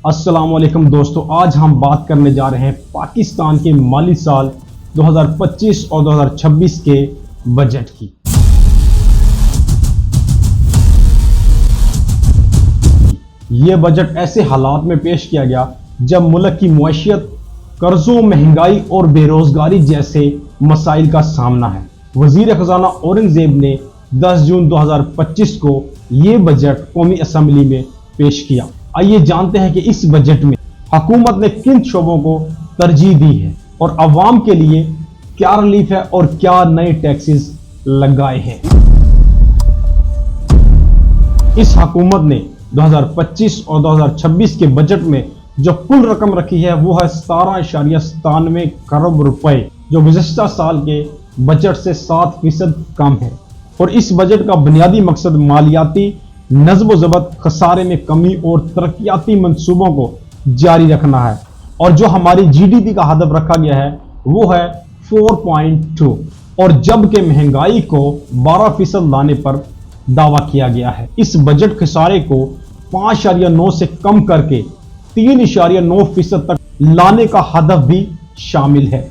अस्सलाम वालेकुम दोस्तों, आज हम बात करने जा रहे हैं पाकिस्तान के माली साल 2025 और 2026 के बजट की। ये बजट ऐसे हालात में पेश किया गया जब मुल्क की मुआशियत कर्जों, महंगाई और बेरोजगारी जैसे मसाइल का सामना है। वजीर खजाना औरंगजेब ने 10 जून 2025 को ये बजट कौमी असम्बली में पेश किया। आइए जानते हैं कि इस बजट में हुकूमत ने किन शोबों को तरजीह दी है और अवाम के लिए क्या रिलीफ है और क्या नए टैक्सेस लगाए हैं। इस हुकूमत ने 2025 और 2026 के बजट में जो कुल रकम रखी है वो है 17.97 खरब रुपए, जो गुज़श्ता साल के बजट से 7% कम है। और इस बजट का बुनियादी मकसद मालियाती नज़्म ज़ब्त, खसारे में कमी और तरक्याती मंसूबों को जारी रखना है। और जो हमारी जीडीपी का हदफ रखा गया है वो है 4.2, और जबकि महंगाई को 12% लाने पर दावा किया गया है। इस बजट खसारे को 5.9 से कम करके 3.9% तक लाने का हदफ भी शामिल है।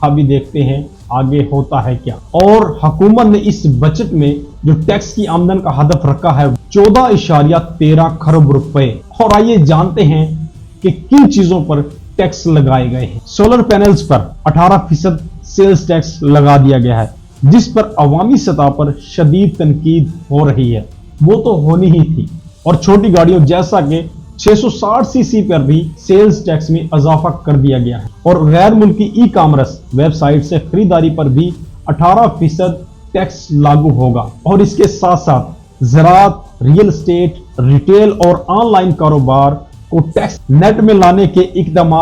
अभी देखते हैं आगे होता है क्या। और हुकूमत ने इस बजट में जो टैक्स की आमदन का हदफ रखा है 14.13 खरब रुपए। और आइए जानते हैं कि किन चीजों पर टैक्स लगाए गए हैं। सोलर पैनल्स पर 18% सेल्स टैक्स लगा दिया गया है, जिस पर अवामी सतह पर शदीद तनकीद हो रही है। वो तो होनी ही थी। और छोटी गाड़ियों जैसा कि 660 सीसी पर भी सेल्स टैक्स में इजाफा कर दिया गया है। और गैर मुल्की ई कॉमर्स वेबसाइट से खरीदारी पर भी 18% टैक्स लागू होगा। और इसके साथ साथ ज़राअत, रियल एस्टेट, रिटेल और ऑनलाइन कारोबार को टैक्स नेट में लाने के इकदाम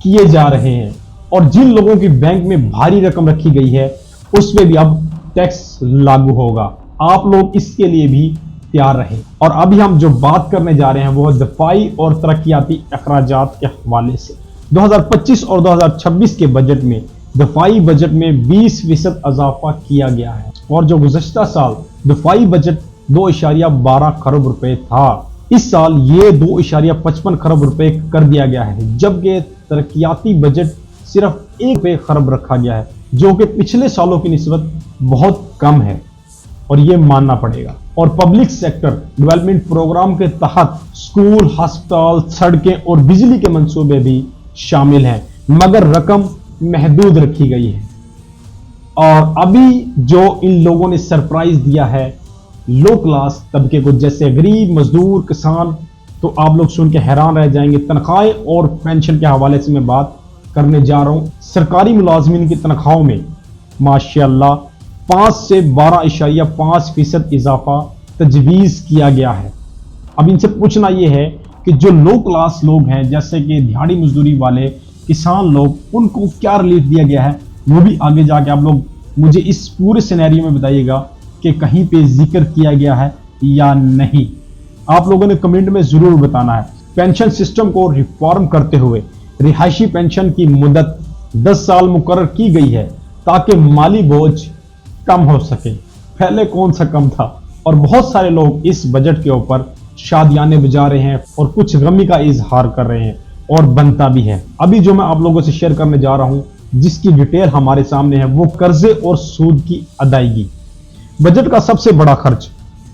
किए जा रहे हैं। और जिन लोगों की बैंक में भारी रकम रखी गई है उसमें भी अब टैक्स लागू होगा। आप लोग इसके लिए भी तैयार रहे। और अभी हम जो बात करने जा रहे हैं वो है दफाई और तरक्याती अखराजात के हवाले से। 2025 और 2026 के बजट में दफाई बजट में 20% इजाफा किया गया है। और जो गुज़श्ता साल दफाई बजट 2.12 खरब रुपए था, इस साल ये 2.55 खरब रुपए कर दिया गया है। जबकि तरक्याती बजट सिर्फ 1 खरब रखा गया है, जो कि पिछले सालों की निस्बत बहुत कम है और ये मानना पड़ेगा। और पब्लिक सेक्टर डेवलपमेंट प्रोग्राम के तहत स्कूल, अस्पताल, सड़कें और बिजली के मंसूबे भी शामिल हैं, मगर रकम महदूद रखी गई है। और अभी जो इन लोगों ने सरप्राइज दिया है लो क्लास तबके को, जैसे गरीब, मजदूर, किसान, तो आप लोग सुन के हैरान रह जाएंगे। तनख्वाहें और पेंशन के हवाले से मैं बात करने जा रहा हूं। सरकारी मुलाजमीन की तनख्वाहों में माशाअल्लाह 5 से 12.5% इजाफा तजवीज़ किया गया है। अब इनसे पूछना यह है कि जो लो क्लास लोग हैं, जैसे कि दिहाड़ी मजदूरी वाले, किसान लोग, उनको क्या रिलीफ दिया गया है वो भी आगे जाके आप लोग मुझे इस पूरे सिनेरियो में बताइएगा कि कहीं पे जिक्र किया गया है या नहीं। आप लोगों ने कमेंट में ज़रूर बताना है। पेंशन सिस्टम को रिफॉर्म करते हुए रिहायशी पेंशन की मुद्दत 10 साल मुकर्रर की गई है ताकि माली बोझ कम हो सके। पहले कौन सा कम था। और बहुत सारे लोग इस बजट के ऊपर शादियाने बजा रहे हैं और कुछ गमी का इजहार कर रहे हैं, और बनता भी है। अभी जो मैं आप लोगों से शेयर करने जा रहा हूं, जिसकी डिटेल हमारे सामने है, वो कर्जे और सूद की अदायगी। बजट का सबसे बड़ा खर्च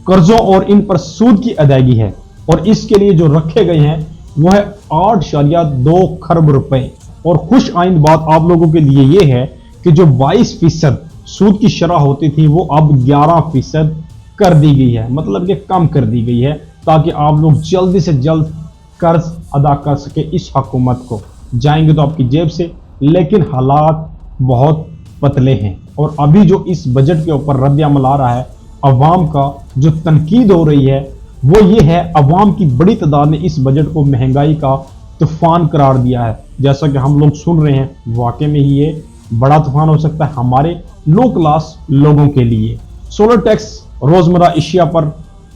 कर्जों और इन पर सूद की अदायगी है। और इसके लिए जो रखे गए हैं वो है 8.2 खरब रुपए। और खुश आइंद बात आप लोगों के लिए ये है कि जो 22% सूद की शरह होती थी वो अब 11% कर दी गई है, मतलब कि कम कर दी गई है, ताकि आप लोग जल्दी से जल्द कर्ज अदा कर सके। इस हुकूमत को जाएंगे तो आपकी जेब से, लेकिन हालात बहुत पतले हैं। और अभी जो इस बजट के ऊपर रद्द-ए-अमल आ रहा है, अवाम का जो तनकीद हो रही है वो ये है, अवाम की बड़ी तादाद ने इस बजट को महंगाई का तूफान करार दिया है। जैसा कि हम लोग सुन रहे हैं, वाकई में ही ये बड़ा तूफान हो सकता है हमारे लो क्लास लोगों के लिए। सोलर टैक्स, रोजमर्रा अशिया पर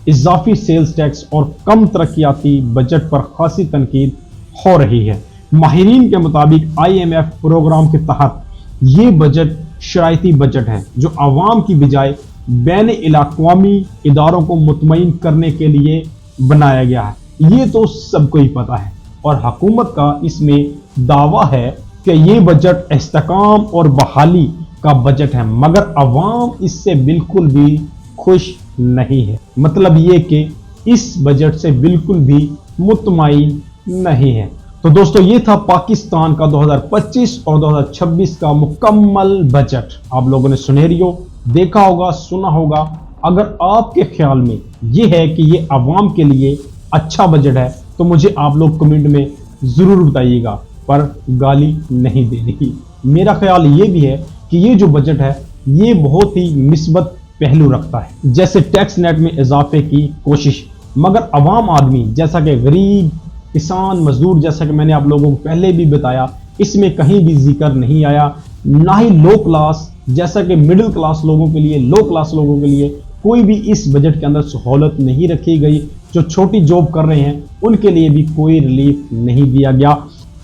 इजाफी सेल्स टैक्स और कम तरक्याती बजट पर खासी तनकीद हो रही है। माहिरीन के मुताबिक IMF प्रोग्राम के तहत ये बजट शरायती बजट है, जो आवाम की बजाय बैन इलाक़वामी इदारों को मुतमईन करने के लिए बनाया गया है। ये तो सबको ही पता है। और हुकूमत का इसमें दावा है कि ये बजट इस्तेकाम और बहाली का बजट है, मगर अवाम इससे बिल्कुल भी खुश नहीं है। मतलब ये कि इस बजट से बिल्कुल भी मुतमईन नहीं है। तो दोस्तों ये था पाकिस्तान का 2025 और 2026 का मुकम्मल बजट। आप लोगों ने सुनेरियो देखा होगा, सुना होगा। अगर आपके ख्याल में ये है कि ये अवाम के लिए अच्छा बजट है तो मुझे आप लोग कमेंट में जरूर बताइएगा, पर गाली नहीं देनी। मेरा ख्याल ये भी है कि ये जो बजट है ये बहुत ही मिस्बत पहलू रखता है, जैसे टैक्स नेट में इजाफे की कोशिश, मगर अवाम आदमी जैसा कि गरीब, किसान, मजदूर, जैसा कि मैंने आप लोगों को पहले भी बताया, इसमें कहीं भी जिक्र नहीं आया। ना ही लो क्लास जैसा कि मिडिल क्लास लोगों के लिए, लो क्लास लोगों के लिए कोई भी इस बजट के अंदर सहूलत नहीं रखी गई। जो छोटी जॉब कर रहे हैं उनके लिए भी कोई रिलीफ नहीं दिया गया,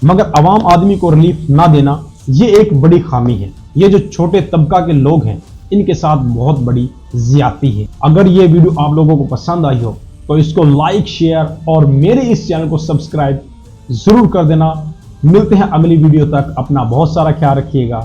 मगर आवाम आदमी को रिलीफ ना देना ये एक बड़ी खामी है। ये जो छोटे तबका के लोग हैं इनके साथ बहुत बड़ी ज्यादती है। अगर ये वीडियो आप लोगों को पसंद आई हो तो इसको लाइक, शेयर और मेरे इस चैनल को सब्सक्राइब जरूर कर देना। मिलते हैं अगली वीडियो तक, अपना बहुत सारा ख्याल रखिएगा।